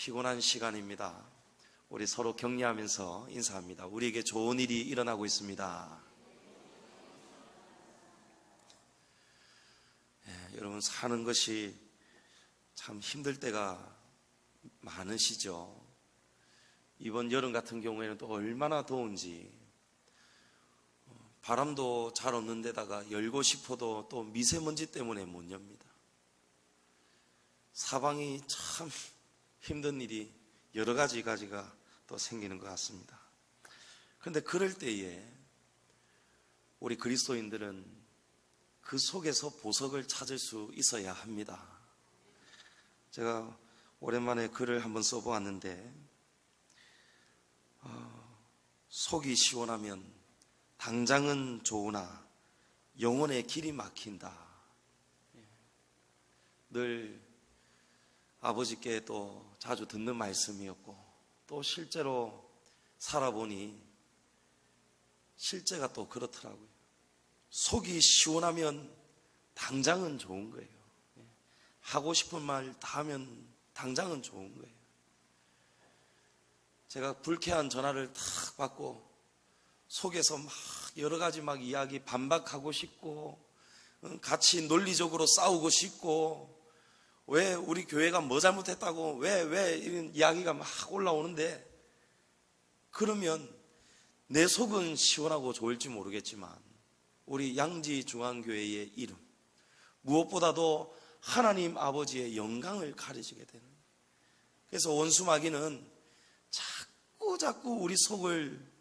피곤한 시간입니다. 우리 서로 격려하면서 인사합니다. 우리에게 좋은 일이 일어나고 있습니다. 여러분, 사는 것이 참 힘들 때가 많으시죠. 이번 여름 같은 경우에는 또 얼마나 더운지, 바람도 잘 없는 데다가 열고 싶어도 또 미세먼지 때문에 못 엽니다. 사방이 참 힘든 일이 여러 가지가 또 생기는 것 같습니다. 그런데 그럴 때에 우리 그리스도인들은 그 속에서 보석을 찾을 수 있어야 합니다. 제가 오랜만에 글을 한번 써보았는데, 속이 시원하면 당장은 좋으나 영혼의 길이 막힌다. 늘 아버지께 또 자주 듣는 말씀이었고, 또 실제로 살아보니 실제가 또 그렇더라고요. 속이 시원하면 당장은 좋은 거예요. 하고 싶은 말 다 하면 당장은 좋은 거예요. 제가 불쾌한 전화를 탁 받고 속에서 막 여러 가지 막 이야기 반박하고 싶고, 같이 논리적으로 싸우고 싶고, 왜 우리 교회가 뭐 잘못했다고 왜 이런 이야기가 막 올라오는데, 그러면 내 속은 시원하고 좋을지 모르겠지만 우리 양지중앙교회의 이름, 무엇보다도 하나님 아버지의 영광을 가리지게 되는 거예요. 그래서 원수마귀는 자꾸 우리 속을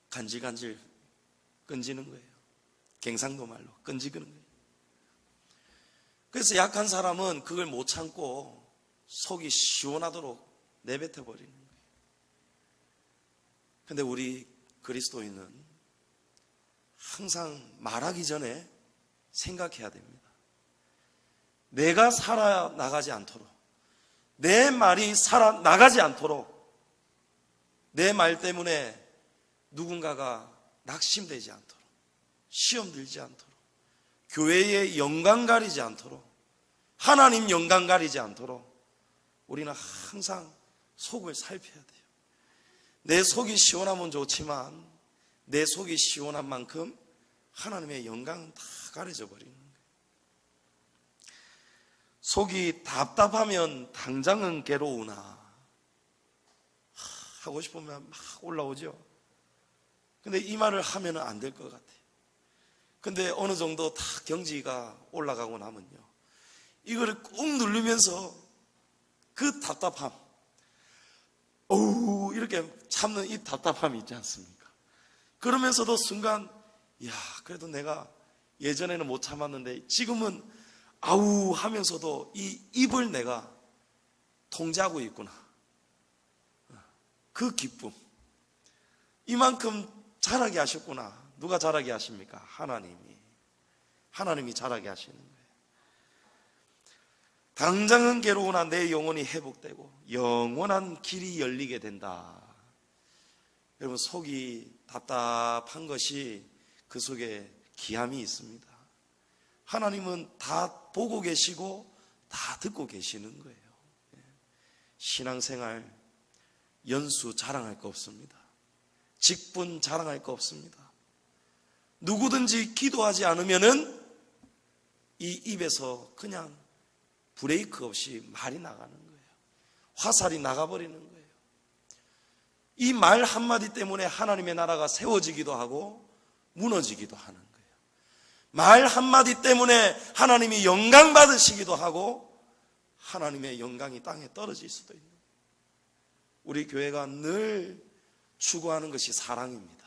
간질간질 끈지는 거예요. 갱상도 말로 끈지는 거예요. 그래서 약한 사람은 그걸 못 참고 속이 시원하도록 내뱉어 버리는 거예요. 근데 우리 그리스도인은 항상 말하기 전에 생각해야 됩니다. 내가 살아나가지 않도록, 내 말이 살아나가지 않도록, 내 말 때문에 누군가가 낙심되지 않도록, 시험 들지 않도록, 교회의 영광 가리지 않도록, 하나님 영광 가리지 않도록 우리는 항상 속을 살펴야 돼요. 내 속이 시원하면 좋지만 내 속이 시원한 만큼 하나님의 영광은 다 가려져 버리는 거예요. 속이 답답하면 당장은 괴로우나, 하고 싶으면 막 올라오죠. 근데 이 말을 하면 안 될 것 같아요. 근데 어느 정도 다 경지가 올라가고 나면요, 이거를 꾹 누르면서 그 답답함, 이렇게 참는 이 답답함이 있지 않습니까? 그러면서도 순간, 그래도 내가 예전에는 못 참았는데 지금은 아우 하면서도 이 입을 내가 통제하고 있구나. 그 기쁨, 이만큼 자라게 하셨구나. 누가 자라게 하십니까? 하나님이 자라게 하시는 거예요. 당장은 괴로우나 내 영혼이 회복되고 영원한 길이 열리게 된다. 여러분, 속이 답답한 것이 그 속에 기함이 있습니다. 하나님은 다 보고 계시고 다 듣고 계시는 거예요. 신앙생활 연수 자랑할 거 없습니다. 직분 자랑할 거 없습니다. 누구든지 기도하지 않으면은 이 입에서 그냥 브레이크 없이 말이 나가는 거예요. 화살이 나가버리는 거예요. 이 말 한마디 때문에 하나님의 나라가 세워지기도 하고 무너지기도 하는 거예요. 말 한마디 때문에 하나님이 영광 받으시기도 하고 하나님의 영광이 땅에 떨어질 수도 있는 거예요. 우리 교회가 늘 추구하는 것이 사랑입니다.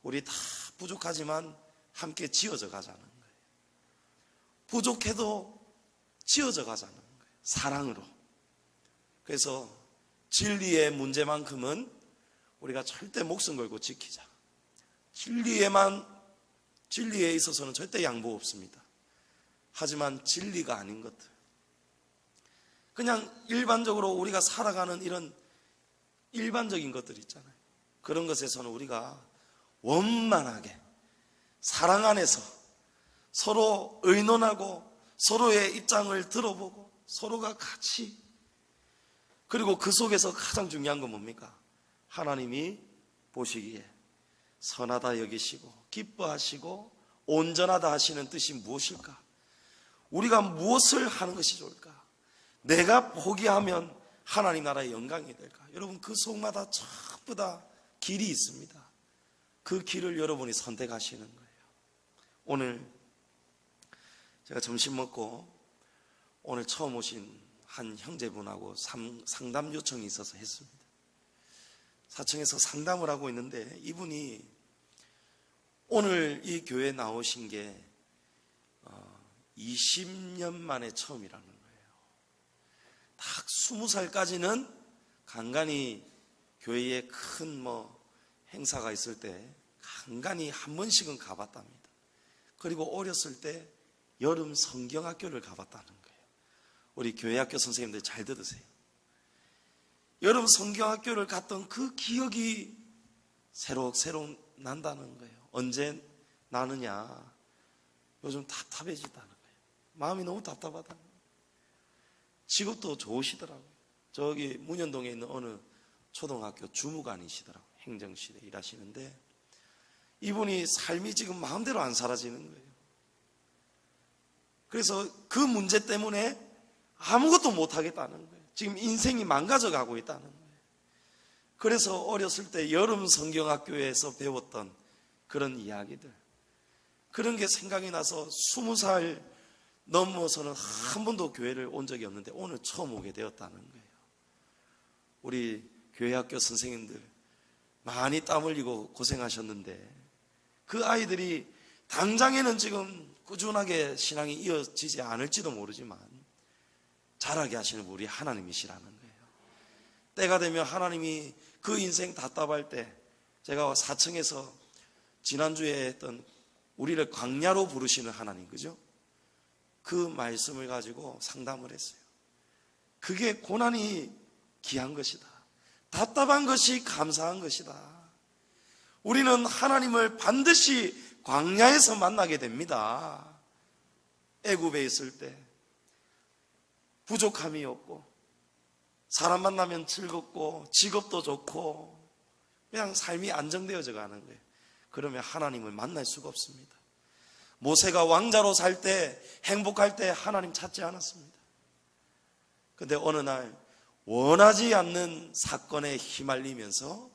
우리 다 부족하지만 함께 지어져 가자는 거예요. 부족해도 지어져 가자는 거예요. 사랑으로. 그래서 진리의 문제만큼은 우리가 절대 목숨 걸고 지키자. 진리에 있어서는 절대 양보 없습니다. 하지만 진리가 아닌 것들, 그냥 일반적으로 우리가 살아가는 이런 일반적인 것들 있잖아요. 그런 것에서는 우리가 원만하게 사랑 안에서 서로 의논하고 서로의 입장을 들어보고 서로가 같이 그리고 그 속에서 가장 중요한 건 뭡니까? 하나님이 보시기에 선하다 여기시고 기뻐하시고 온전하다 하시는 뜻이 무엇일까? 우리가 무엇을 하는 것이 좋을까? 내가 포기하면 하나님 나라의 영광이 될까? 여러분, 그 속마다 전부 다 길이 있습니다. 그 길을 여러분이 선택하시는 거예요. 오늘 제가 점심 먹고 오늘 처음 오신 한 형제분하고 상담 요청이 있어서 했습니다. 사청에서 상담을 하고 있는데 이분이 오늘 이 교회에 나오신 게 20년 만에 처음이라는 거예요. 딱 20살까지는 간간히 교회에 큰 행사가 있을 때 간간히 한 번씩은 가봤답니다. 그리고 어렸을 때 여름 성경학교를 가봤다는 거예요. 우리 교회학교 선생님들 잘 들으세요. 여름 성경학교를 갔던 그 기억이 새록새록 난다는 거예요. 언제 나느냐? 요즘 답답해지다는 거예요. 마음이 너무 답답하다는 거예요. 직업도 좋으시더라고요. 저기 문현동에 있는 어느 초등학교 주무관이시더라고요. 행정실에 일하시는데 이분이 삶이 지금 마음대로 안 사라지는 거예요. 그래서 그 문제 때문에 아무것도 못하겠다는 거예요. 지금 인생이 망가져가고 있다는 거예요. 그래서 어렸을 때 여름 성경학교에서 배웠던 그런 이야기들, 그런 게 생각이 나서 20살 넘어서는 한 번도 교회를 온 적이 없는데 오늘 처음 오게 되었다는 거예요. 우리 교회학교 선생님들 많이 땀 흘리고 고생하셨는데 그 아이들이 당장에는 지금 꾸준하게 신앙이 이어지지 않을지도 모르지만 자라게 하시는 우리 하나님이시라는 거예요. 때가 되면 하나님이 그 인생 답답할 때, 제가 4층에서 지난주에 했던 우리를 광야로 부르시는 하나님, 그죠? 그 말씀을 가지고 상담을 했어요. 그게 고난이 귀한 것이다. 답답한 것이 감사한 것이다. 우리는 하나님을 반드시 광야에서 만나게 됩니다. 애굽에 있을 때 부족함이 없고 사람 만나면 즐겁고 직업도 좋고 그냥 삶이 안정되어져 가는 거예요. 그러면 하나님을 만날 수가 없습니다. 모세가 왕자로 살 때 행복할 때 하나님 찾지 않았습니다. 그런데 어느 날 원하지 않는 사건에 휘말리면서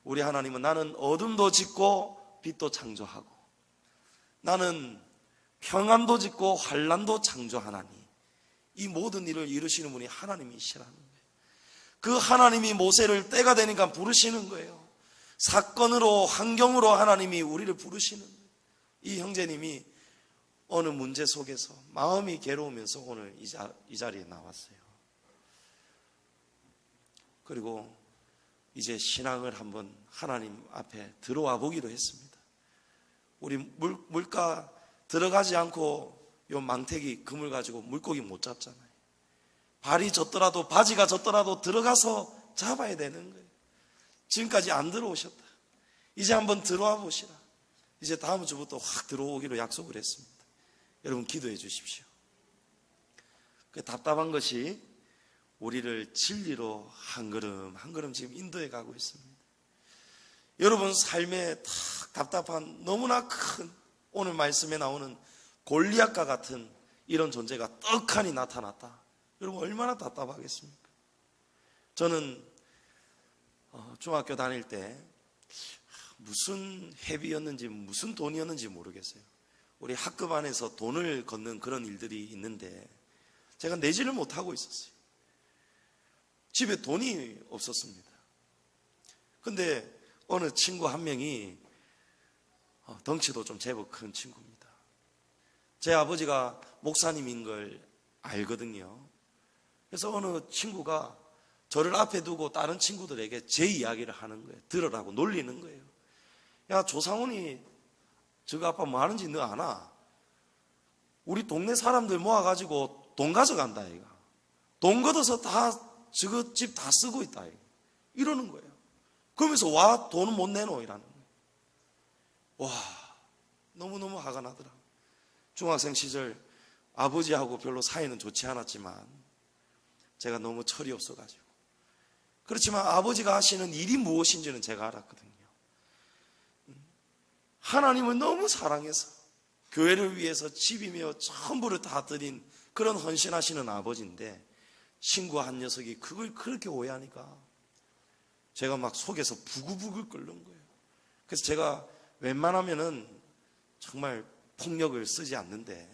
우리 하나님은 나는 어둠도 짓고 빛도 창조하고 나는 평안도 짓고 환난도 창조하나니 이 모든 일을 이루시는 분이 하나님이시라는 거예요. 그 하나님이 모세를 때가 되니까 부르시는 거예요. 사건으로 환경으로 하나님이 우리를 부르시는 거예요. 이 형제님이 어느 문제 속에서 마음이 괴로우면서 오늘 이 자리에 나왔어요. 그리고 이제 신앙을 한번 하나님 앞에 들어와 보기로 했습니다. 우리 물가 들어가지 않고 요 망태기 그물 가지고 물고기 못 잡잖아요. 발이 젖더라도 바지가 젖더라도 들어가서 잡아야 되는 거예요. 지금까지 안 들어오셨다. 이제 한번 들어와 보시라. 이제 다음 주부터 확 들어오기로 약속을 했습니다. 여러분 기도해 주십시오. 그 답답한 것이 우리를 진리로 한 걸음 한 걸음 지금 인도해 가고 있습니다. 여러분 삶에 탁 답답한 너무나 큰 오늘 말씀에 나오는 골리앗과 같은 이런 존재가 떡하니 나타났다. 여러분 얼마나 답답하겠습니까? 저는 중학교 다닐 때 무슨 회비였는지 무슨 돈이었는지 모르겠어요. 우리 학급 안에서 돈을 걷는 그런 일들이 있는데 제가 내지를 못하고 있었어요. 집에 돈이 없었습니다. 근데 어느 친구 한 명이 덩치도 좀 제법 큰 친구입니다. 제 아버지가 목사님인 걸 알거든요. 그래서 어느 친구가 저를 앞에 두고 다른 친구들에게 제 이야기를 하는 거예요. 들으라고 놀리는 거예요. 야, 조상훈이 저거 아빠 뭐 하는지 너 아나? 우리 동네 사람들 모아가지고 돈 가져간다 이거. 돈 걷어서 다 저거 집 다 쓰고 있다 이거. 이러는 거예요. 그러면서 와 돈은 못 내놓 이라는 거예요. 와 너무너무 화가 나더라. 중학생 시절 아버지하고 별로 사이는 좋지 않았지만 제가 너무 철이 없어가지고 그렇지만 아버지가 하시는 일이 무엇인지는 제가 알았거든요. 하나님을 너무 사랑해서 교회를 위해서 집이며 전부를 다 드린 그런 헌신하시는 아버지인데 친구 한 녀석이 그걸 그렇게 오해하니까 제가 막 속에서 부글부글 끓는 거예요. 그래서 제가 웬만하면은 정말 폭력을 쓰지 않는데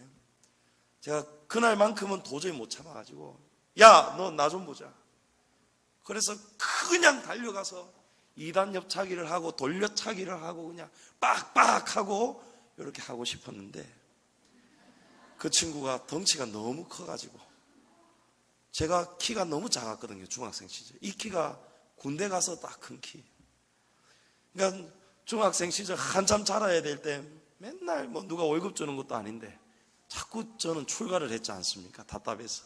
제가 그날만큼은 도저히 못 참아가지고 야, 너 나 좀 보자. 그래서 그냥 달려가서 2단 옆차기를 하고 돌려차기를 하고 그냥 빡빡 하고 이렇게 하고 싶었는데 그 친구가 덩치가 너무 커가지고 제가 키가 너무 작았거든요. 중학생 시절. 이 키가 군대 가서 딱 큰 키. 그러니까 중학생 시절 한참 자라야 될 때 맨날 뭐 누가 월급 주는 것도 아닌데 자꾸 저는 출가를 했지 않습니까? 답답해서.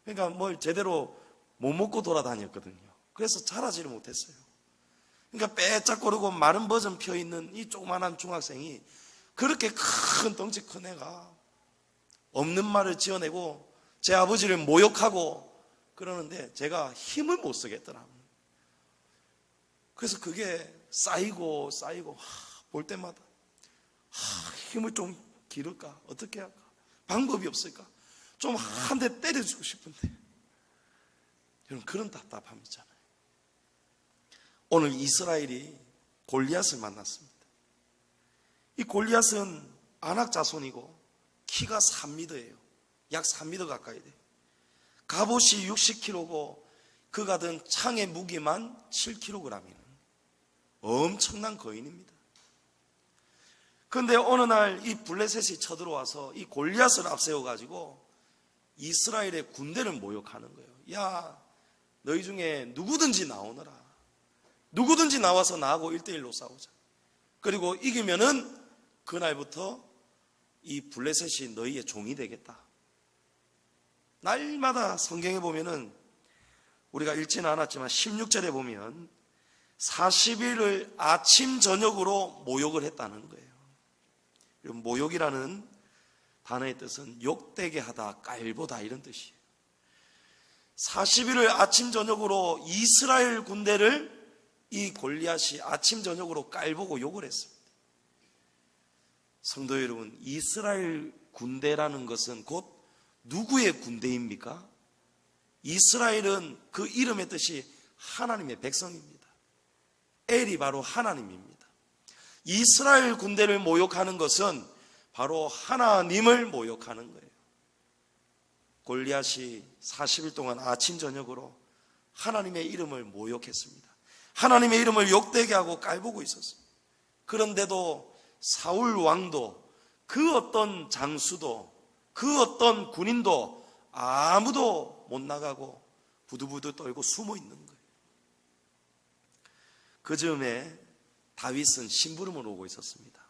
그러니까 뭘 제대로 못 먹고 돌아다녔거든요. 그래서 자라지를 못했어요. 그러니까 빼짝거리고 마른 버전 펴있는 이 조그만한 중학생이 그렇게 큰 덩치 큰 애가 없는 말을 지어내고 제 아버지를 모욕하고 그러는데 제가 힘을 못 쓰겠더라고요. 그래서 그게 쌓이고 볼 때마다 힘을 좀 기를까? 어떻게 할까? 방법이 없을까? 좀 한 대 때려주고 싶은데 여러분 그런 답답함 있잖아요. 오늘 이스라엘이 골리앗을 만났습니다. 이 골리앗은 아낙 자손이고 키가 3m예요. 약 3m 가까이 돼요. 갑옷이 60kg고 그가 든 창의 무게만 7kg이는 엄청난 거인입니다. 그런데 어느 날 이 블레셋이 쳐들어와서 이 골리앗을 앞세워가지고 이스라엘의 군대를 모욕하는 거예요. 야, 너희 중에 누구든지 나오너라. 누구든지 나와서 나하고 1대1로 싸우자. 그리고 이기면은 그날부터 이 블레셋이 너희의 종이 되겠다. 날마다 성경에 보면은 우리가 읽지는 않았지만 16절에 보면 40일을 아침 저녁으로 모욕을 했다는 거예요. 모욕이라는 단어의 뜻은 욕되게 하다, 깔보다 이런 뜻이에요. 40일을 아침 저녁으로 이스라엘 군대를 이 골리앗이 아침 저녁으로 깔보고 욕을 했습니다. 성도 여러분, 이스라엘 군대라는 것은 곧 누구의 군대입니까? 이스라엘은 그 이름의 뜻이 하나님의 백성입니다. 엘이 바로 하나님입니다. 이스라엘 군대를 모욕하는 것은 바로 하나님을 모욕하는 거예요. 골리앗이 40일 동안 아침 저녁으로 하나님의 이름을 모욕했습니다. 하나님의 이름을 욕되게 하고 깔보고 있었어요. 그런데도 사울 왕도 그 어떤 장수도 그 어떤 군인도 아무도 못 나가고 부두부두 떨고 숨어 있는 거예요. 그 즈음에 다윗은 심부름을 오고 있었습니다.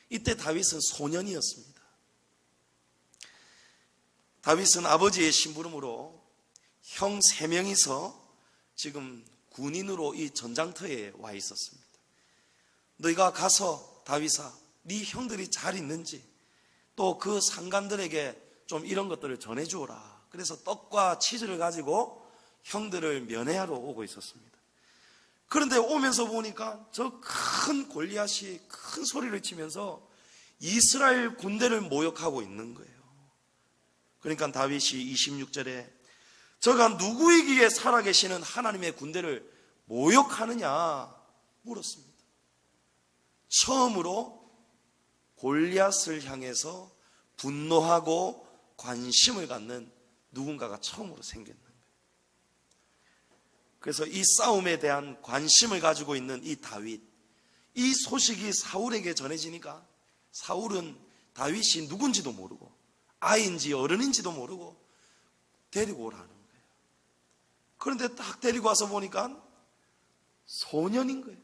이때 다윗은 소년이었습니다. 다윗은 아버지의 심부름으로 형 3명이서 지금 군인으로 이 전장터에 와 있었습니다. 너희가 가서 다윗아, 네 형들이 잘 있는지 또 그 상관들에게 좀 이런 것들을 전해주어라. 그래서 떡과 치즈를 가지고 형들을 면회하러 오고 있었습니다. 그런데 오면서 보니까 저 큰 골리앗이 큰 소리를 치면서 이스라엘 군대를 모욕하고 있는 거예요. 그러니까 다윗이 26절에 저가 누구이기에 살아계시는 하나님의 군대를 모욕하느냐 물었습니다. 처음으로 골리앗을 향해서 분노하고 관심을 갖는 누군가가 처음으로 생겼는 거예요. 그래서 이 싸움에 대한 관심을 가지고 있는 이 다윗, 이 소식이 사울에게 전해지니까 사울은 다윗이 누군지도 모르고 아이인지 어른인지도 모르고 데리고 오라는 거예요. 그런데 딱 데리고 와서 보니까 소년인 거예요.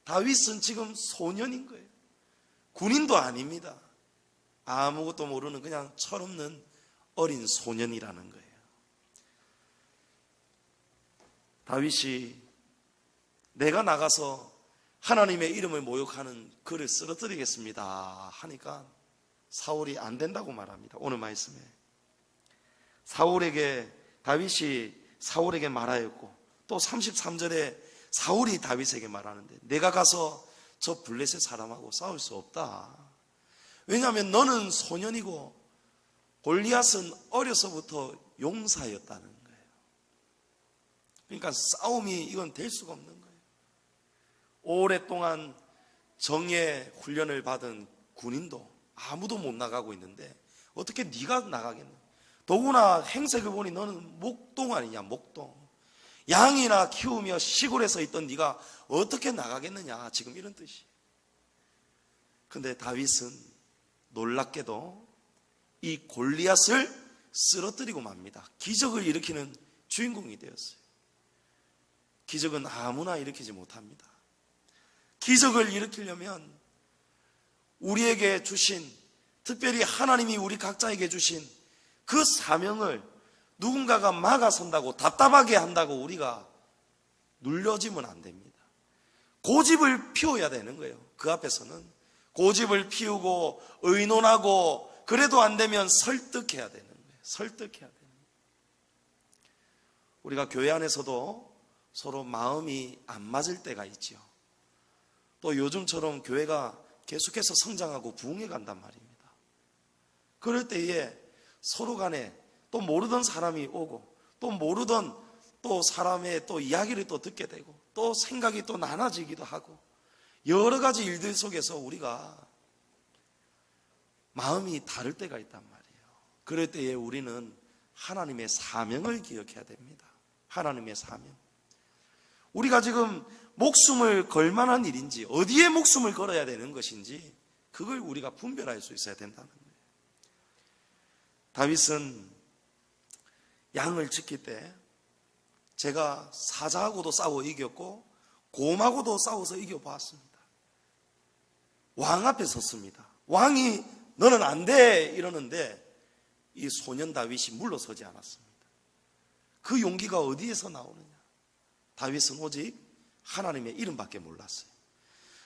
다윗은 지금 소년인 거예요. 군인도 아닙니다. 아무것도 모르는 그냥 철없는 어린 소년이라는 거예요. 다윗이 내가 나가서 하나님의 이름을 모욕하는 그를 쓰러뜨리겠습니다 하니까 사울이 안 된다고 말합니다. 오늘 말씀에 다윗이 사울에게 말하였고 또 33절에 사울이 다윗에게 말하는데 내가 가서 저 블레셋 사람하고 싸울 수 없다. 왜냐하면 너는 소년이고 골리앗은 어려서부터 용사였다는 거예요. 그러니까 싸움이 이건 될 수가 없는 거예요. 오랫동안 정예 훈련을 받은 군인도 아무도 못 나가고 있는데 어떻게 네가 나가겠냐. 더구나 행색을 보니 너는 목동 아니냐. 목동. 양이나 키우며 시골에서 있던 네가 어떻게 나가겠느냐. 지금 이런 뜻이에요. 근데 다윗은 놀랍게도 이 골리앗을 쓰러뜨리고 맙니다. 기적을 일으키는 주인공이 되었어요. 기적은 아무나 일으키지 못합니다. 기적을 일으키려면 우리에게 주신, 특별히 하나님이 우리 각자에게 주신 그 사명을 누군가가 막아선다고, 답답하게 한다고 우리가 눌려지면 안 됩니다. 고집을 피워야 되는 거예요. 그 앞에서는 고집을 피우고 의논하고, 그래도 안 되면 설득해야 되는 거예요. 설득해야 되는 거예요. 우리가 교회 안에서도 서로 마음이 안 맞을 때가 있죠. 또 요즘처럼 교회가 계속해서 성장하고 부흥해 간단 말입니다. 그럴 때에 서로 간에 또 모르던 사람이 오고, 또 모르던 또 사람의 또 이야기를 또 듣게 되고, 또 생각이 또 나눠지기도 하고, 여러 가지 일들 속에서 우리가 마음이 다를 때가 있단 말이에요. 그럴 때에 우리는 하나님의 사명을 기억해야 됩니다. 하나님의 사명. 우리가 지금 목숨을 걸 만한 일인지, 어디에 목숨을 걸어야 되는 것인지, 그걸 우리가 분별할 수 있어야 된다는 거예요. 다윗은 양을 지킬 때 제가 사자하고도 싸워 이겼고 곰하고도 싸워서 이겨보았습니다. 왕 앞에 섰습니다. 왕이 너는 안 돼 이러는데 이 소년 다윗이 물러서지 않았습니다. 그 용기가 어디에서 나오느냐? 다윗은 오직 하나님의 이름밖에 몰랐어요.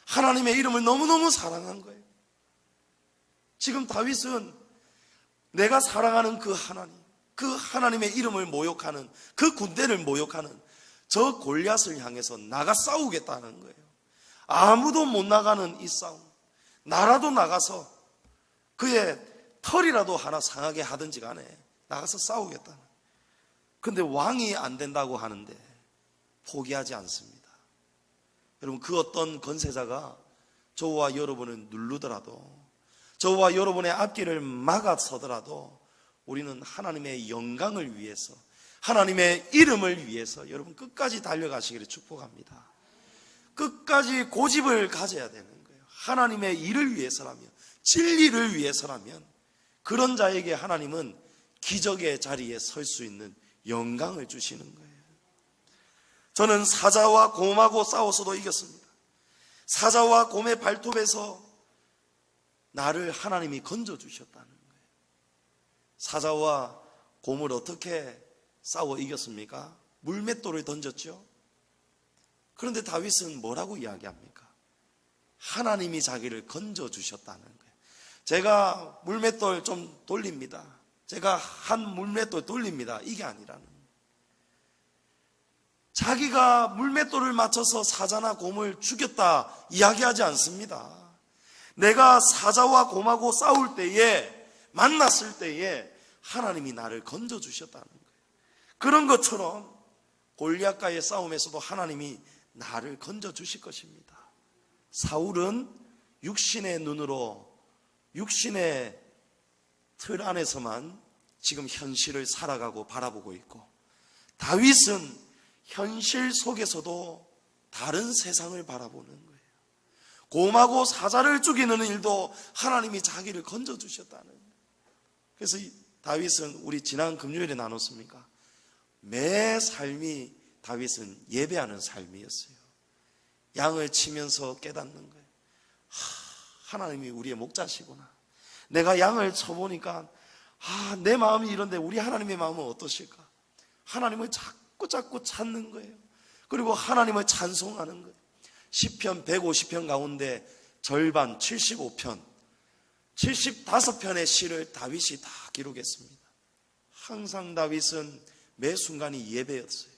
하나님의 이름을 너무너무 사랑한 거예요. 지금 다윗은 내가 사랑하는 그 하나님, 그 하나님의 이름을 모욕하는, 그 군대를 모욕하는 저 골리앗을 향해서 나가 싸우겠다는 거예요. 아무도 못 나가는 이 싸움, 나라도 나가서 그의 털이라도 하나 상하게 하든지 간에 나가서 싸우겠다는. 근데 왕이 안 된다고 하는데 포기하지 않습니다. 여러분, 그 어떤 건세자가 저와 여러분을 누르더라도, 저와 여러분의 앞길을 막아서더라도 우리는 하나님의 영광을 위해서, 하나님의 이름을 위해서 여러분 끝까지 달려가시기를 축복합니다. 끝까지 고집을 가져야 되는 거예요. 하나님의 일을 위해서라면, 진리를 위해서라면 그런 자에게 하나님은 기적의 자리에 설 수 있는 영광을 주시는 거예요. 저는 사자와 곰하고 싸워서도 이겼습니다. 사자와 곰의 발톱에서 나를 하나님이 건져주셨다는 거예요. 사자와 곰을 어떻게 싸워 이겼습니까? 물맷돌을 던졌죠. 그런데 다윗은 뭐라고 이야기합니까? 하나님이 자기를 건져주셨다는 거예요. 제가 물맷돌 좀 돌립니다. 제가 한 물맷돌 돌립니다. 이게 아니라는 거예요. 자기가 물맷돌을 맞춰서 사자나 곰을 죽였다 이야기하지 않습니다. 내가 사자와 곰하고 싸울 때에, 만났을 때에 하나님이 나를 건져주셨다는 거예요. 그런 것처럼 골리앗과의 싸움에서도 하나님이 나를 건져주실 것입니다. 사울은 육신의 눈으로, 육신의 틀 안에서만 지금 현실을 살아가고 바라보고 있고, 다윗은 현실 속에서도 다른 세상을 바라보는 거예요. 곰하고 사자를 죽이는 일도 하나님이 자기를 건져주셨다는 거예요. 그래서 다윗은, 우리 지난 금요일에 나눴습니까? 매 삶이 다윗은 예배하는 삶이었어요. 양을 치면서 깨닫는 거예요. 하나님이 우리의 목자시구나. 내가 양을 쳐보니까 내 마음이 이런데 우리 하나님의 마음은 어떠실까? 하나님을 자꾸 찾는 거예요. 그리고 하나님을 찬송하는 거예요. 시편 150편 가운데 절반 75편, 75편의 시를 다윗이 다 기록했습니다. 항상 다윗은 매 순간이 예배였어요.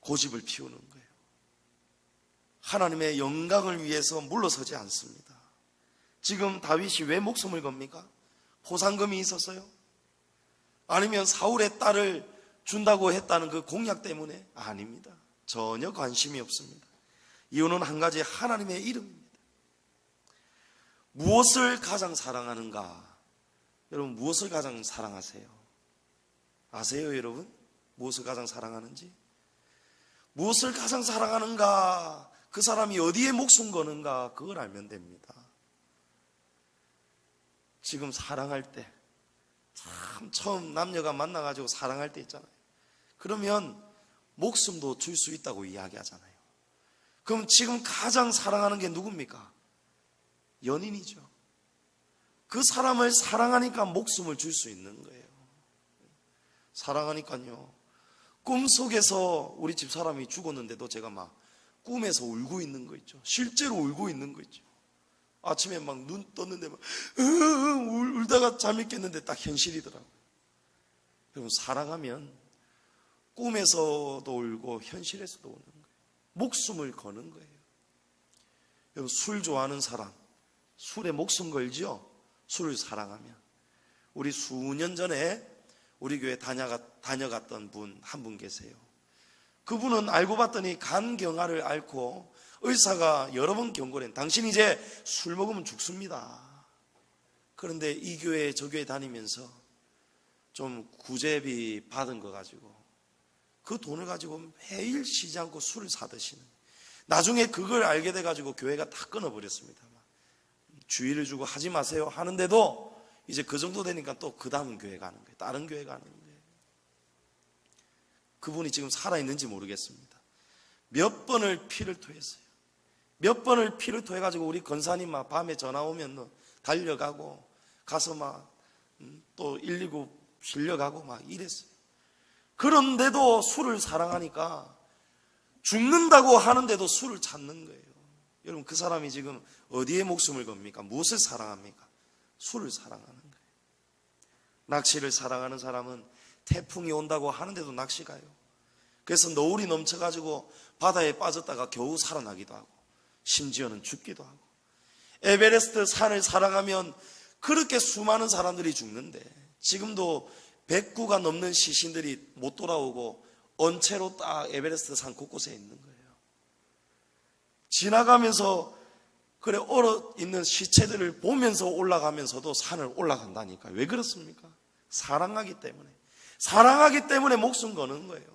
고집을 피우는 거예요. 하나님의 영광을 위해서 물러서지 않습니다. 지금 다윗이 왜 목숨을 겁니까? 포상금이 있었어요? 아니면 사울의 딸을 준다고 했다는 그 공약 때문에? 아닙니다. 전혀 관심이 없습니다. 이유는 한 가지, 하나님의 이름입니다. 무엇을 가장 사랑하는가? 여러분, 무엇을 가장 사랑하세요? 아세요, 여러분? 무엇을 가장 사랑하는지? 무엇을 가장 사랑하는가? 그 사람이 어디에 목숨 거는가? 그걸 알면 됩니다. 지금 사랑할 때, 참 처음 남녀가 만나가지고 사랑할 때 있잖아요. 그러면 목숨도 줄 수 있다고 이야기하잖아요. 그럼 지금 가장 사랑하는 게 누굽니까? 연인이죠. 그 사람을 사랑하니까 목숨을 줄 수 있는 거예요. 사랑하니까요. 꿈속에서 우리 집 사람이 죽었는데도 제가 막 꿈에서 울고 있는 거 있죠. 실제로 울고 있는 거 있죠. 아침에 막 눈 떴는데 막 울다가 잠이 깼는데 딱 현실이더라고요. 여러분, 사랑하면 꿈에서도 울고 현실에서도 우는 거예요. 목숨을 거는 거예요. 여러분, 술 좋아하는 사람, 술에 목숨 걸죠? 술을 사랑하면. 우리 수년 전에 우리 교회 다녀갔던 분 한 분 계세요. 그분은 알고 봤더니 간경화를 앓고 의사가 여러 번 경고를 했는데, 당신 이제 술 먹으면 죽습니다. 그런데 이 교회 저 교회 다니면서 좀 구제비 받은 거 가지고 그 돈을 가지고 매일 쉬지 않고 술을 사 드시는, 나중에 그걸 알게 돼가지고 교회가 다 끊어버렸습니다. 주의를 주고 하지 마세요 하는데도 이제 그 정도 되니까 또 그 다음 교회 가는 거예요. 다른 교회 가는 거예요. 그분이 지금 살아있는지 모르겠습니다. 몇 번을 피를 토했어요. 몇 번을 피를 토해가지고 우리 권사님 막 밤에 전화 오면 달려가고 가서 막 또 119 실려가고 막 이랬어요. 그런데도 술을 사랑하니까 죽는다고 하는데도 술을 찾는 거예요. 여러분, 그 사람이 지금 어디에 목숨을 겁니까? 무엇을 사랑합니까? 술을 사랑하는 거예요. 낚시를 사랑하는 사람은 태풍이 온다고 하는데도 낚시 가요. 그래서 노을이 넘쳐가지고 바다에 빠졌다가 겨우 살아나기도 하고, 심지어는 죽기도 하고. 에베레스트 산을 사랑하면 그렇게 수많은 사람들이 죽는데 지금도 109가 넘는 시신들이 못 돌아오고 언체로 딱 에베레스트 산 곳곳에 있는 거예요. 지나가면서 그래 얼어 있는 시체들을 보면서 올라가면서도 산을 올라간다니까. 왜 그렇습니까? 사랑하기 때문에. 사랑하기 때문에 목숨 거는 거예요.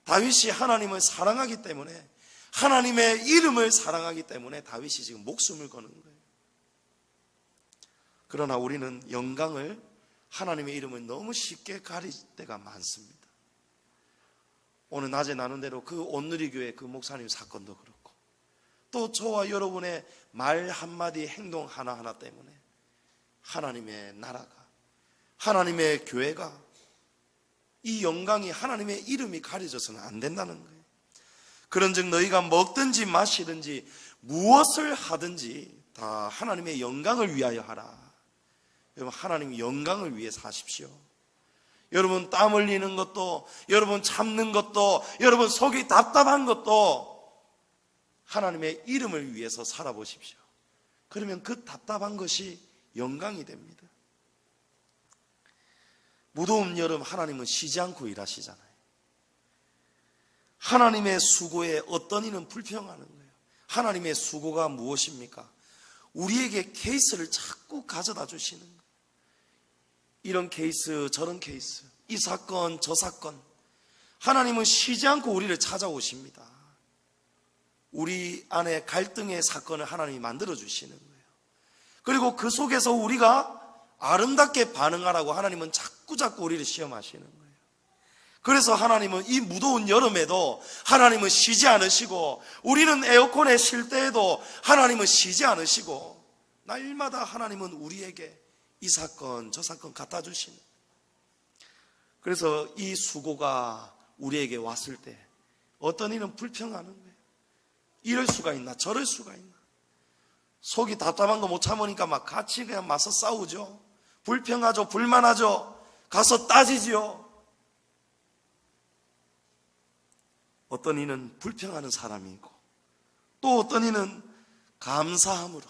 다윗이 하나님을 사랑하기 때문에, 하나님의 이름을 사랑하기 때문에 다윗이 지금 목숨을 거는 거예요. 그러나 우리는 영광을, 하나님의 이름을 너무 쉽게 가릴 때가 많습니다. 오늘 낮에 나눈 대로 그 온누리교회 그 목사님 사건도 그렇고, 또 저와 여러분의 말 한마디, 행동 하나하나 때문에 하나님의 나라가, 하나님의 교회가, 이 영광이, 하나님의 이름이 가려져서는 안 된다는 거예요. 그런즉 너희가 먹든지 마시든지 무엇을 하든지 다 하나님의 영광을 위하여 하라. 여러분, 하나님의 영광을 위해서 하십시오. 여러분 땀 흘리는 것도, 여러분 참는 것도, 여러분 속이 답답한 것도 하나님의 이름을 위해서 살아보십시오. 그러면 그 답답한 것이 영광이 됩니다. 무더운 여름 하나님은 쉬지 않고 일하시잖아요. 하나님의 수고에 어떤 이는 불평하는 거예요. 하나님의 수고가 무엇입니까? 우리에게 케이스를 자꾸 가져다 주시는 거예요. 이런 케이스, 저런 케이스, 이 사건, 저 사건. 하나님은 쉬지 않고 우리를 찾아오십니다. 우리 안에 갈등의 사건을 하나님이 만들어 주시는 거예요. 그리고 그 속에서 우리가 아름답게 반응하라고 하나님은 자꾸 우리를 시험하시는 거예요. 그래서 하나님은 이 무더운 여름에도 하나님은 쉬지 않으시고, 우리는 에어컨에 쉴 때에도 하나님은 쉬지 않으시고, 날마다 하나님은 우리에게 이 사건 저 사건 갖다 주시는. 그래서 이 수고가 우리에게 왔을 때 어떤 이는 불평하는 거예요. 이럴 수가 있나 저럴 수가 있나. 속이 답답한 거 못 참으니까 막 같이 그냥 맞서 싸우죠. 불평하죠. 불만하죠. 가서 따지죠. 어떤 이는 불평하는 사람이고 또 어떤 이는 감사함으로.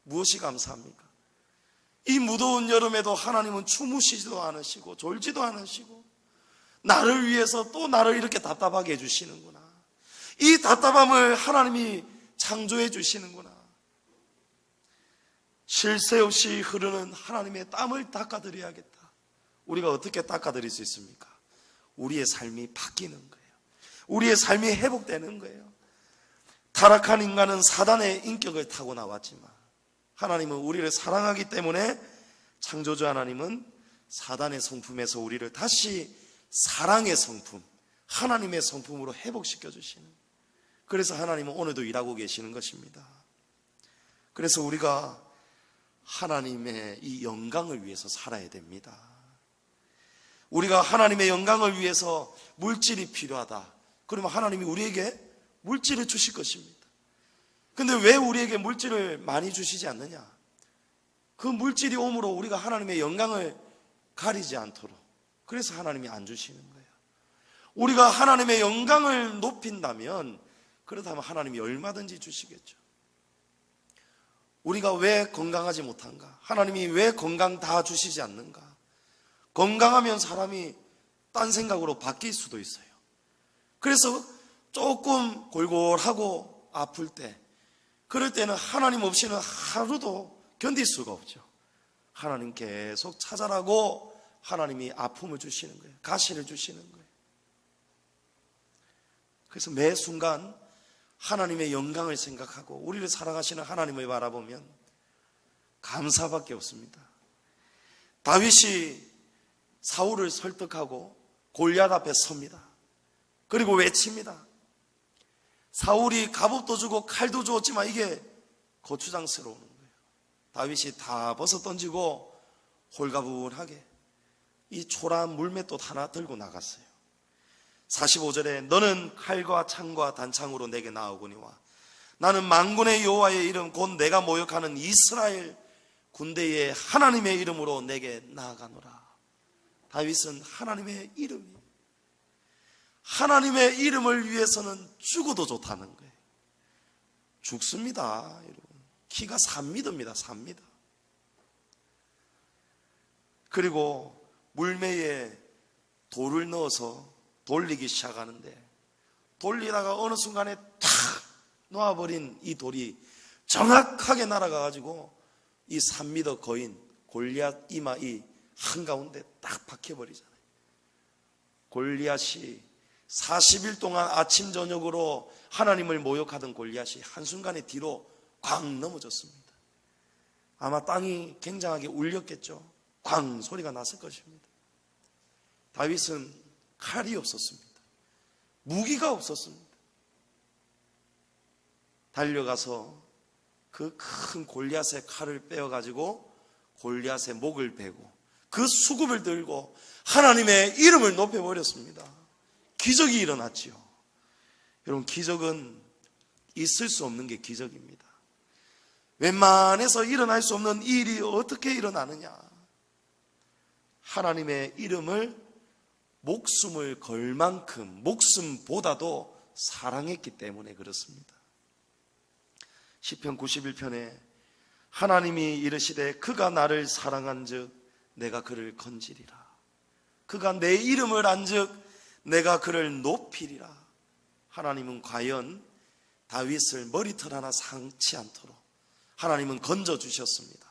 무엇이 감사합니까? 이 무더운 여름에도 하나님은 주무시지도 않으시고 졸지도 않으시고 나를 위해서 또 나를 이렇게 답답하게 해주시는구나. 이 답답함을 하나님이 창조해 주시는구나. 쉴 새 없이 흐르는 하나님의 땀을 닦아드려야겠다. 우리가 어떻게 닦아드릴 수 있습니까? 우리의 삶이 바뀌는 거예요. 우리의 삶이 회복되는 거예요. 타락한 인간은 사단의 인격을 타고 나왔지만 하나님은 우리를 사랑하기 때문에 창조주 하나님은 사단의 성품에서 우리를 다시 사랑의 성품, 하나님의 성품으로 회복시켜 주시는, 그래서 하나님은 오늘도 일하고 계시는 것입니다. 그래서 우리가 하나님의 이 영광을 위해서 살아야 됩니다. 우리가 하나님의 영광을 위해서 물질이 필요하다. 그러면 하나님이 우리에게 물질을 주실 것입니다. 근데 왜 우리에게 물질을 많이 주시지 않느냐? 그 물질이 오므로 우리가 하나님의 영광을 가리지 않도록, 그래서 하나님이 안 주시는 거예요. 우리가 하나님의 영광을 높인다면, 그렇다면 하나님이 얼마든지 주시겠죠. 우리가 왜 건강하지 못한가? 하나님이 왜 건강 다 주시지 않는가? 건강하면 사람이 딴 생각으로 바뀔 수도 있어요. 그래서 조금 골골하고 아플 때, 그럴 때는 하나님 없이는 하루도 견딜 수가 없죠. 하나님 계속 찾아라고 하나님이 아픔을 주시는 거예요. 가시를 주시는 거예요. 그래서 매 순간 하나님의 영광을 생각하고 우리를 사랑하시는 하나님을 바라보면 감사밖에 없습니다. 다윗이 사울을 설득하고 골리앗 앞에 섭니다. 그리고 외칩니다. 사울이 갑옷도 주고 칼도 주었지만 이게 거추장스러운 거예요. 다윗이 다 벗어 던지고 홀가분하게 이 초라한 물맷돌 하나 들고 나갔어요. 45절에 너는 칼과 창과 단창으로 내게 나오거니와 나는 만군의 여호와의 이름 곧 내가 모욕하는 이스라엘 군대의 하나님의 이름으로 내게 나아가노라. 다윗은 하나님의 이름이, 하나님의 이름을 위해서는 죽어도 좋다는 거예요. 죽습니다, 여러분. 키가 3m입니다. 3m. 그리고 물매에 돌을 넣어서 돌리기 시작하는데, 돌리다가 어느 순간에 탁 놓아버린 이 돌이 정확하게 날아가가지고 이 3m 거인 골리앗 이마 이 한가운데 딱 박혀버리잖아요. 골리앗이 40일 동안 아침 저녁으로 하나님을 모욕하던 골리앗이 한순간에 뒤로 꽝 넘어졌습니다. 아마 땅이 굉장하게 울렸겠죠. 꽝 소리가 났을 것입니다. 다윗은 칼이 없었습니다. 무기가 없었습니다. 달려가서 그 큰 골리앗의 칼을 빼어가지고 골리앗의 목을 베고 그 수급을 들고 하나님의 이름을 높여버렸습니다. 기적이 일어났지요. 여러분, 기적은 있을 수 없는 게 기적입니다. 웬만해서 일어날 수 없는 일이 어떻게 일어나느냐? 하나님의 이름을 목숨을 걸 만큼 목숨보다도 사랑했기 때문에 그렇습니다. 시편 91편에 하나님이 이르시되 그가 나를 사랑한즉 내가 그를 건지리라. 그가 내 이름을 안즉 내가 그를 높이리라. 하나님은 과연 다윗을 머리털 하나 상치 않도록 하나님은 건져주셨습니다.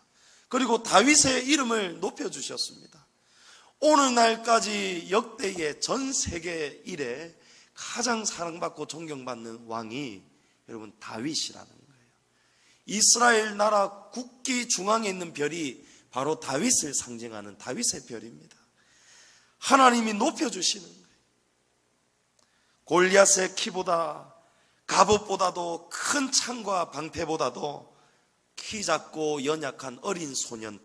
그리고 다윗의 이름을 높여주셨습니다. 오늘날까지 역대의 전 세계 이래 가장 사랑받고 존경받는 왕이 여러분 다윗이라는 거예요. 이스라엘 나라 국기 중앙에 있는 별이 바로 다윗을 상징하는 다윗의 별입니다. 하나님이 높여주시는 거예요. 골리앗의 키보다, 갑옷보다도 큰 창과 방패보다도 키 작고 연약한 어린 소년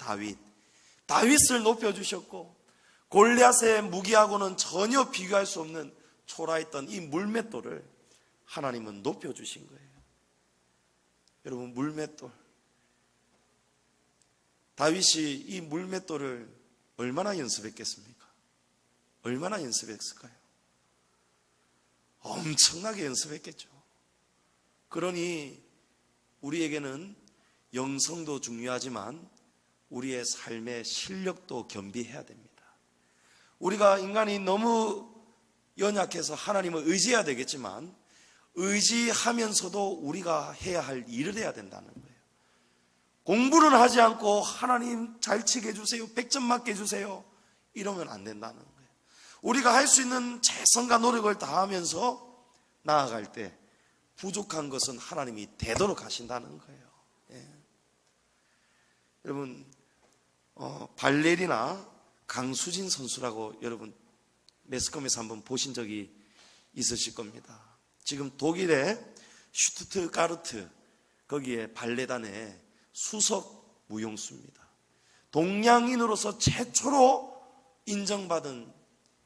다윗을 높여주셨고, 골리앗의 무기하고는 전혀 비교할 수 없는 초라했던 이 물맷돌을 하나님은 높여주신 거예요. 여러분, 물맷돌, 다윗이 이 물맷돌을 얼마나 연습했겠습니까? 얼마나 연습했을까요? 엄청나게 연습했겠죠. 그러니 우리에게는 영성도 중요하지만 우리의 삶의 실력도 겸비해야 됩니다. 우리가 인간이 너무 연약해서 하나님을 의지해야 되겠지만 의지하면서도 우리가 해야 할 일을 해야 된다는 거예요. 공부를 하지 않고 하나님 잘 치게 해주세요, 100점 맞게 해주세요, 이러면 안 된다는 거예요. 우리가 할 수 있는 최선과 노력을 다하면서 나아갈 때 부족한 것은 하나님이 되도록 하신다는 거예요. 예. 여러분, 발레리나 강수진 선수라고 여러분 매스컴에서 한번 보신 적이 있으실 겁니다. 지금 독일의 슈투트가르트 거기에 발레단의 수석 무용수입니다. 동양인으로서 최초로 인정받은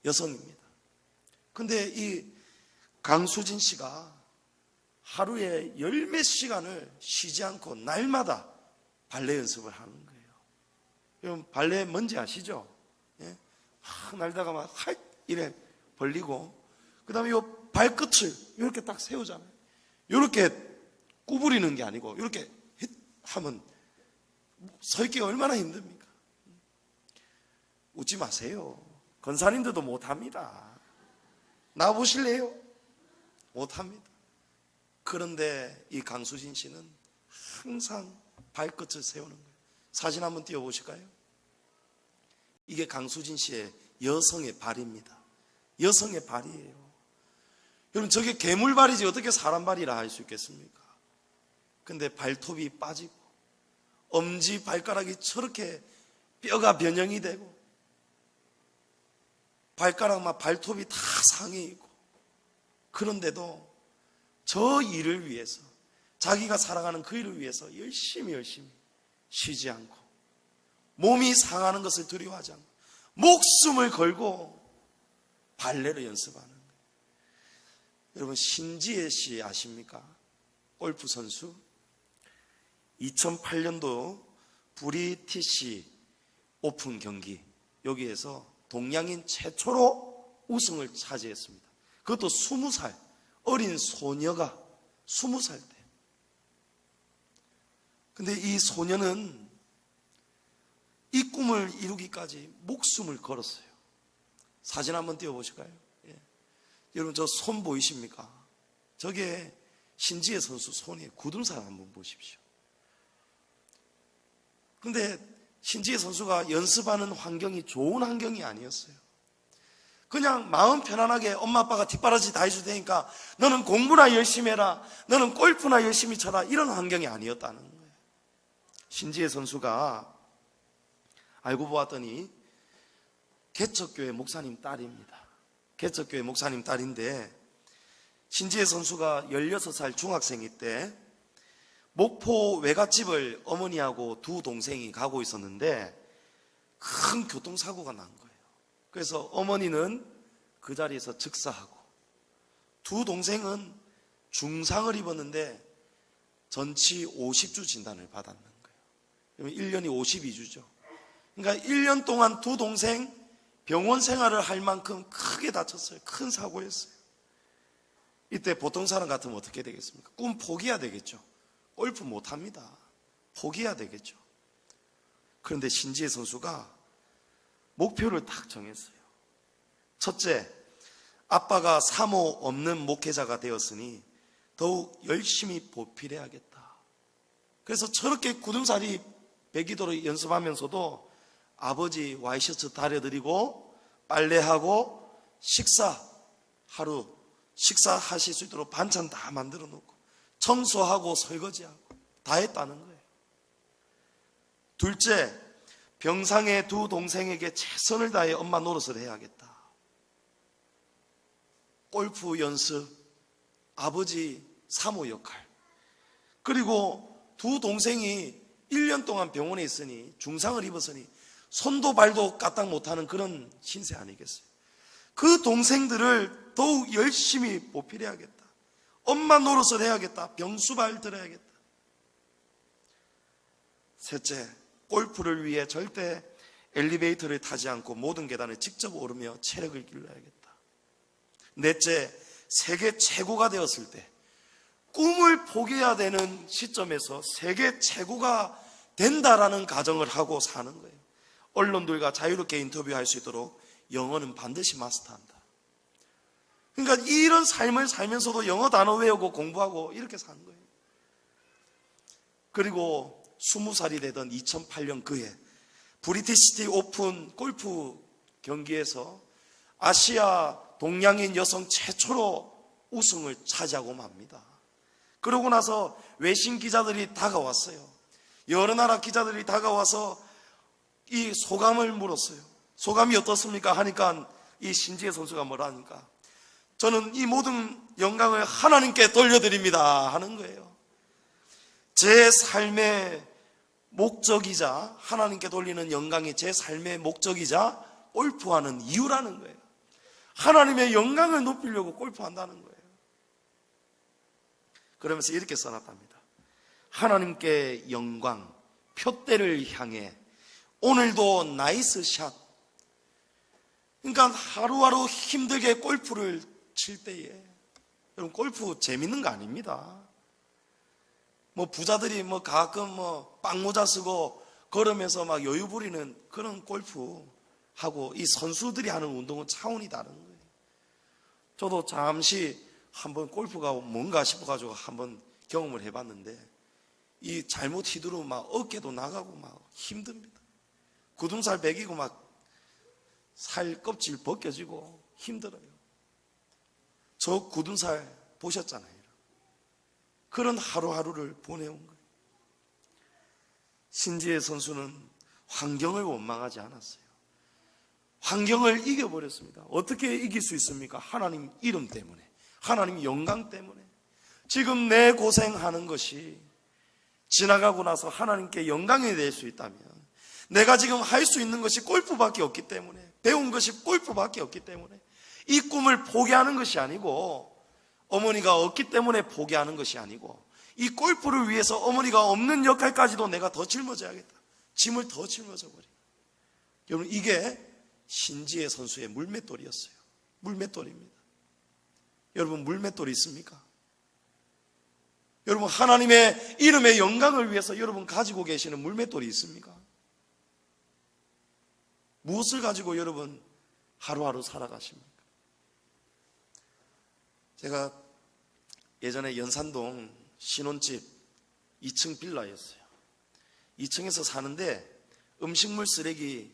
여성입니다. 근데 이 강수진 씨가 하루에 10몇 시간을 쉬지 않고 날마다 발레 연습을 하는 거예요. 여러분, 발레 뭔지 아시죠? 예? 날다가 막 이래 벌리고, 그 다음에 요 발끝을 이렇게 딱 세우잖아요. 이렇게 구부리는 게 아니고 이렇게 하면 서 있기가 얼마나 힘듭니까? 웃지 마세요. 권사님들도 못합니다. 나와보실래요? 못합니다. 그런데 이 강수진 씨는 항상 발끝을 세우는 거예요. 사진 한번 띄워보실까요? 이게 강수진 씨의 여성의 발입니다. 여성의 발이에요. 여러분, 저게 괴물발이지 어떻게 사람 발이라 할 수 있겠습니까? 근데 발톱이 빠지고 엄지 발가락이 저렇게 뼈가 변형이 되고 발가락만 발톱이 다 상해 있고, 그런데도 저 일을 위해서, 자기가 살아가는 그 일을 위해서 열심히 쉬지 않고 몸이 상하는 것을 두려워하지 않고 목숨을 걸고 발레를 연습하는 거예요. 여러분, 신지혜 씨 아십니까? 골프 선수. 2008년도 브리티시 오픈 경기, 여기에서 동양인 최초로 우승을 차지했습니다. 그것도 20살 어린 소녀가 20살 때. 근데 이 소녀는 이 꿈을 이루기까지 목숨을 걸었어요. 사진 한번 띄워보실까요? 예. 여러분, 저 손 보이십니까? 저게 신지혜 선수 손에 굳은 살 한번 보십시오. 근데 신지혜 선수가 연습하는 환경이 좋은 환경이 아니었어요. 그냥 마음 편안하게 엄마 아빠가 뒷바라지 다 해줄 테니까 너는 공부나 열심히 해라, 너는 골프나 열심히 쳐라, 이런 환경이 아니었다는 거예요. 신지혜 선수가 알고 보았더니 개척교회 목사님 딸입니다. 개척교회 목사님 딸인데, 신지혜 선수가 16살 중학생일 때 목포 외갓집을 어머니하고 두 동생이 가고 있었는데 큰 교통사고가 난 거예요. 그래서 어머니는 그 자리에서 즉사하고 두 동생은 중상을 입었는데 전치 50주 진단을 받았는 거예요. 1년이 52주죠. 그러니까 1년 동안 두 동생 병원 생활을 할 만큼 크게 다쳤어요. 큰 사고였어요. 이때 보통 사람 같으면 어떻게 되겠습니까? 꿈 포기해야 되겠죠. 골프 못합니다. 포기해야 되겠죠. 그런데 신지혜 선수가 목표를 딱 정했어요. 첫째, 아빠가 사모 없는 목회자가 되었으니 더욱 열심히 보필해야겠다. 그래서 저렇게 굳은살이 배기도록 연습하면서도 아버지 와이셔츠 다려드리고 빨래하고 하루 식사하실 수 있도록 반찬 다 만들어 놓고 청소하고 설거지하고 다 했다는 거예요. 둘째, 병상의 두 동생에게 최선을 다해 엄마 노릇을 해야겠다. 골프 연습, 아버지 사모 역할, 그리고 두 동생이 1년 동안 병원에 있으니 중상을 입었으니 손도 발도 까딱 못하는 그런 신세 아니겠어요? 그 동생들을 더욱 열심히 보필해야겠다. 엄마 노릇을 해야겠다. 병수발 들어야겠다. 셋째, 골프를 위해 절대 엘리베이터를 타지 않고 모든 계단을 직접 오르며 체력을 길러야겠다. 넷째, 세계 최고가 되었을 때, 꿈을 포기해야 되는 시점에서 세계 최고가 된다라는 가정을 하고 사는 거예요. 언론들과 자유롭게 인터뷰할 수 있도록 영어는 반드시 마스터한다. 그러니까 이런 삶을 살면서도 영어 단어 외우고 공부하고 이렇게 사는 거예요. 그리고 20살이 되던 2008년 그해 브리티시티 오픈 골프 경기에서 아시아 동양인 여성 최초로 우승을 차지하고 맙니다. 그러고 나서 외신 기자들이 다가왔어요. 여러 나라 기자들이 다가와서 이 소감을 물었어요. 소감이 어떻습니까? 하니까 이 신지혜 선수가 뭐라 하니까 저는 이 모든 영광을 하나님께 돌려드립니다 하는 거예요. 제 삶의 목적이자 하나님께 돌리는 영광이 제 삶의 목적이자 골프하는 이유라는 거예요. 하나님의 영광을 높이려고 골프한다는 거예요. 그러면서 이렇게 써놨답니다. 하나님께 영광, 표대를 향해 오늘도 나이스 샷. 그러니까 하루하루 힘들게 골프를 칠 때에, 여러분 골프 재밌는 거 아닙니다. 뭐 부자들이 뭐 가끔 뭐 빵모자 쓰고 걸으면서 막 여유 부리는 그런 골프하고 이 선수들이 하는 운동은 차원이 다른 거예요. 저도 잠시 한번 골프가 뭔가 싶어가지고 한번 경험을 해봤는데 이 잘못 휘두르면 막 어깨도 나가고 막 힘듭니다. 굳은살 배기고 막 살 껍질 벗겨지고 힘들어요. 저 굳은살 보셨잖아요. 그런 하루하루를 보내온 거예요. 신지혜 선수는 환경을 원망하지 않았어요. 환경을 이겨버렸습니다. 어떻게 이길 수 있습니까? 하나님 이름 때문에, 하나님 영광 때문에. 지금 내 고생하는 것이 지나가고 나서 하나님께 영광이 될 수 있다면, 내가 지금 할 수 있는 것이 골프밖에 없기 때문에, 배운 것이 골프밖에 없기 때문에 이 꿈을 포기하는 것이 아니고, 어머니가 없기 때문에 포기하는 것이 아니고, 이 골프를 위해서 어머니가 없는 역할까지도 내가 더 짊어져야겠다. 짐을 더 짊어져 버려. 여러분, 이게 신지혜 선수의 물맷돌이었어요. 물맷돌입니다. 여러분, 물맷돌이 있습니까? 여러분, 하나님의 이름의 영광을 위해서 여러분 가지고 계시는 물맷돌이 있습니까? 무엇을 가지고 여러분 하루하루 살아가십니까? 제가 예전에 연산동 신혼집 2층 빌라였어요. 2층에서 사는데 음식물 쓰레기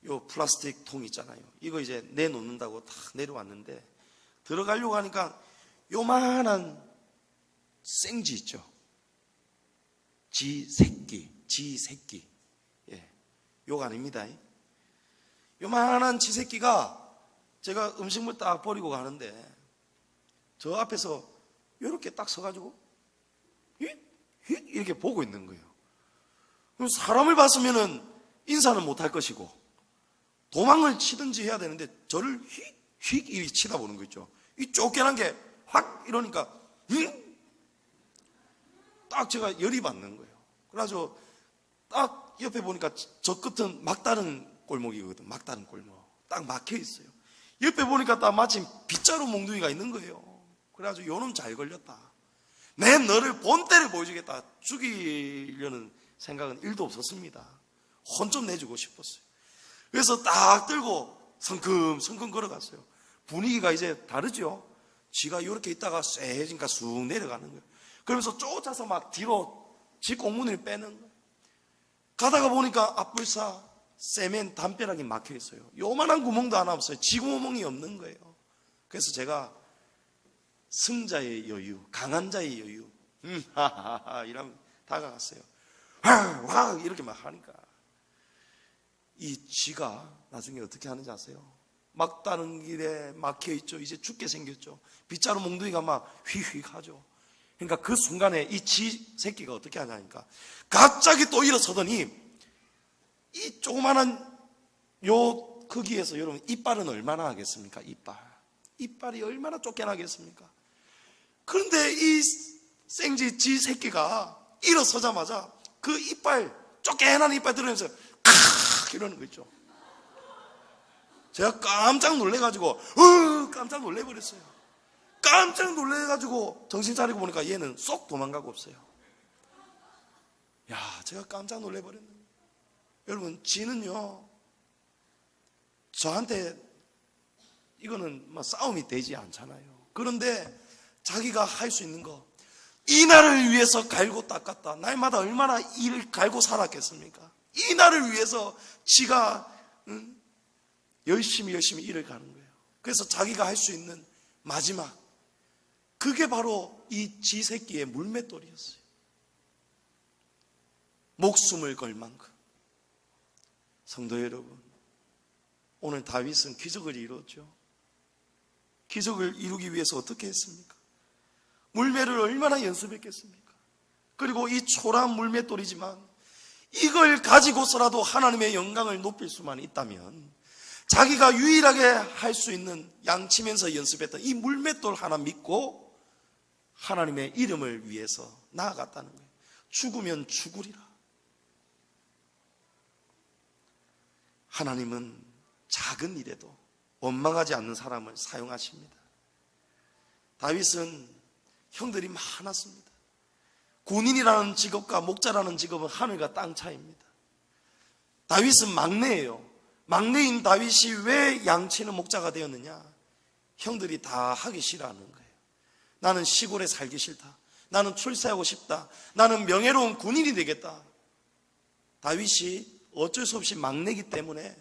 요 플라스틱 통 있잖아요. 이거 이제 내놓는다고 탁 내려왔는데 들어가려고 하니까 요만한 생쥐 있죠. 쥐 새끼. 예, 욕 아닙니다. 요만한 쥐 새끼가 제가 음식물 딱 버리고 가는데 저 앞에서 이렇게 딱 서가지고 이렇게 보고 있는 거예요. 그럼 사람을 봤으면은 인사는 못할 것이고 도망을 치든지 해야 되는데 저를 휙 이렇게 치다보는 거 있죠. 이 쫓겨난 게 확 이러니까 딱 제가 열이 받는 거예요. 그래가지고 딱 옆에 보니까 저 끝은 막다른 골목이거든. 막다른 골목. 딱 막혀 있어요. 옆에 보니까 딱 마침 빗자루 몽둥이가 있는 거예요. 그래가지고 요놈 잘 걸렸다. 내 너를 본때를 보여주겠다. 죽이려는 생각은 1도 없었습니다. 혼 좀 내주고 싶었어요. 그래서 딱 들고 성큼성큼 걸어갔어요. 분위기가 이제 다르죠. 쥐가 이렇게 있다가 쎄해지니까 쑥 내려가는 거예요. 그러면서 쫓아서 막 뒤로 지 꽁무니를 빼는 거예요. 가다가 보니까 앞불사 세멘 담벼락이 막혀 있어요. 요만한 구멍도 하나 없어요. 지 구멍이 없는 거예요. 그래서 제가 승자의 여유, 강한 자의 여유, 하하하 이러면 다가갔어요. 와 이렇게 막 하니까 이 쥐가 나중에 어떻게 하는지 아세요? 막다른 길에 막혀 있죠. 이제 죽게 생겼죠. 빗자루 몽둥이가 막 휙휙 하죠. 그러니까 그 순간에 이 쥐 새끼가 어떻게 하냐니까 갑자기 또 일어서더니 이 조그만한 요 크기에서 여러분 이빨은 얼마나 하겠습니까? 이빨이 얼마나 쫓겨나겠습니까? 그런데 이 생쥐 쥐 새끼가 일어서자마자 그 이빨 쫓겨난 이빨 들으면서 칵 이러는 거 있죠. 제가 깜짝 놀래가지고 깜짝 놀래버렸어요. 깜짝 놀래가지고 정신 차리고 보니까 얘는 쏙 도망가고 없어요. 야, 제가 깜짝 놀래버렸네. 여러분, 쥐는요, 저한테 이거는 뭐 싸움이 되지 않잖아요. 그런데 자기가 할 수 있는 거, 이 날을 위해서 갈고 닦았다. 날마다 얼마나 일을 갈고 살았겠습니까? 이 날을 위해서 지가 열심히 일을 가는 거예요. 그래서 자기가 할 수 있는 마지막, 그게 바로 이 쥐 새끼의 물맷돌이었어요. 목숨을 걸 만큼. 성도 여러분, 오늘 다윗은 기적을 이뤘죠. 기적을 이루기 위해서 어떻게 했습니까? 물매를 얼마나 연습했겠습니까? 그리고 이 초라한 물맷돌이지만 이걸 가지고서라도 하나님의 영광을 높일 수만 있다면 자기가 유일하게 할 수 있는 양치면서 연습했던 이 물맷돌 하나 믿고 하나님의 이름을 위해서 나아갔다는 거예요. 죽으면 죽으리라. 하나님은 작은 일에도 원망하지 않는 사람을 사용하십니다. 다윗은 형들이 많았습니다. 군인이라는 직업과 목자라는 직업은 하늘과 땅 차이입니다. 다윗은 막내예요. 막내인 다윗이 왜 양치는 목자가 되었느냐? 형들이 다 하기 싫어하는 거예요. 나는 시골에 살기 싫다. 나는 출세하고 싶다. 나는 명예로운 군인이 되겠다. 다윗이 어쩔 수 없이 막내이기 때문에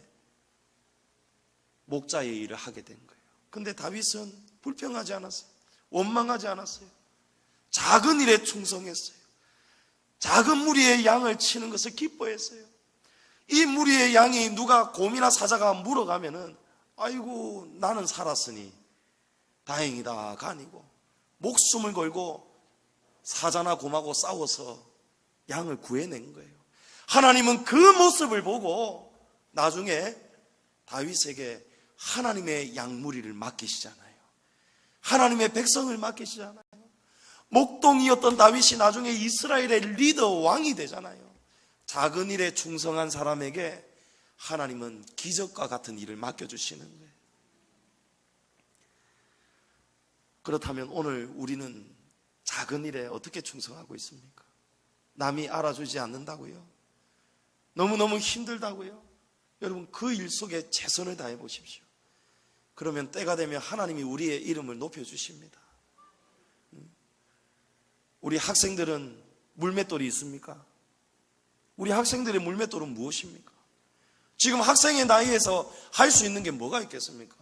목자의 일을 하게 된 거예요. 근데 다윗은 불평하지 않았어요. 원망하지 않았어요. 작은 일에 충성했어요. 작은 무리의 양을 치는 것을 기뻐했어요. 이 무리의 양이 누가 곰이나 사자가 물어가면은 아이고 나는 살았으니 다행이다가 아니고 목숨을 걸고 사자나 곰하고 싸워서 양을 구해낸 거예요. 하나님은 그 모습을 보고 나중에 다윗에게 하나님의 양무리를 맡기시잖아요. 하나님의 백성을 맡기시잖아요. 목동이었던 다윗이 나중에 이스라엘의 리더 왕이 되잖아요. 작은 일에 충성한 사람에게 하나님은 기적과 같은 일을 맡겨주시는 거예요. 그렇다면 오늘 우리는 작은 일에 어떻게 충성하고 있습니까? 남이 알아주지 않는다고요? 너무너무 힘들다고요? 여러분, 그 일 속에 최선을 다해 보십시오. 그러면 때가 되면 하나님이 우리의 이름을 높여주십니다. 우리 학생들은 물맷돌이 있습니까? 우리 학생들의 물맷돌은 무엇입니까? 지금 학생의 나이에서 할 수 있는 게 뭐가 있겠습니까?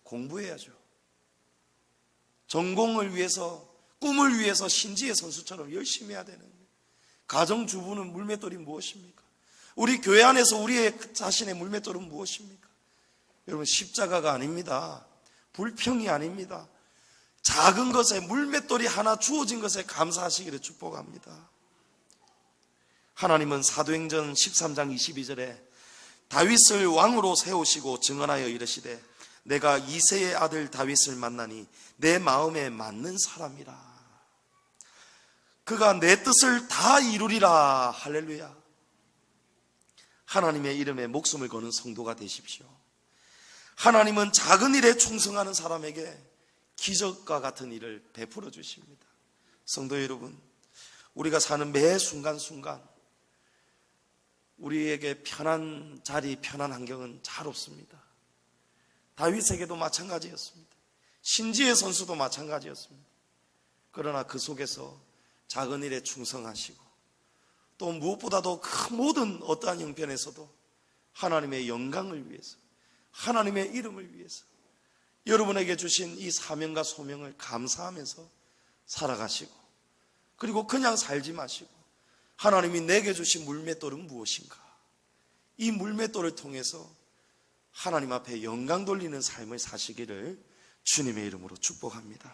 공부해야죠. 전공을 위해서, 꿈을 위해서 신지의 선수처럼 열심히 해야 되는 거예요. 가정주부는 물맷돌이 무엇입니까? 우리 교회 안에서 우리의 자신의 물맷돌은 무엇입니까? 여러분, 십자가가 아닙니다. 불평이 아닙니다. 작은 것에 물맷돌이 하나 주어진 것에 감사하시기를 축복합니다. 하나님은 사도행전 13장 22절에 다윗을 왕으로 세우시고 증언하여 이르시되 내가 이새의 아들 다윗을 만나니 내 마음에 맞는 사람이라. 그가 내 뜻을 다 이루리라. 할렐루야. 하나님의 이름에 목숨을 거는 성도가 되십시오. 하나님은 작은 일에 충성하는 사람에게 기적과 같은 일을 베풀어 주십니다. 성도 여러분, 우리가 사는 매 순간순간 우리에게 편한 자리, 편한 환경은 잘 없습니다. 다윗에게도 마찬가지였습니다. 신지의 선수도 마찬가지였습니다. 그러나 그 속에서 작은 일에 충성하시고 또 무엇보다도 그 모든 어떠한 형편에서도 하나님의 영광을 위해서, 하나님의 이름을 위해서 여러분에게 주신 이 사명과 소명을 감사하면서 살아가시고, 그리고 그냥 살지 마시고 하나님이 내게 주신 물맷돌은 무엇인가, 이 물맷돌을 통해서 하나님 앞에 영광 돌리는 삶을 사시기를 주님의 이름으로 축복합니다.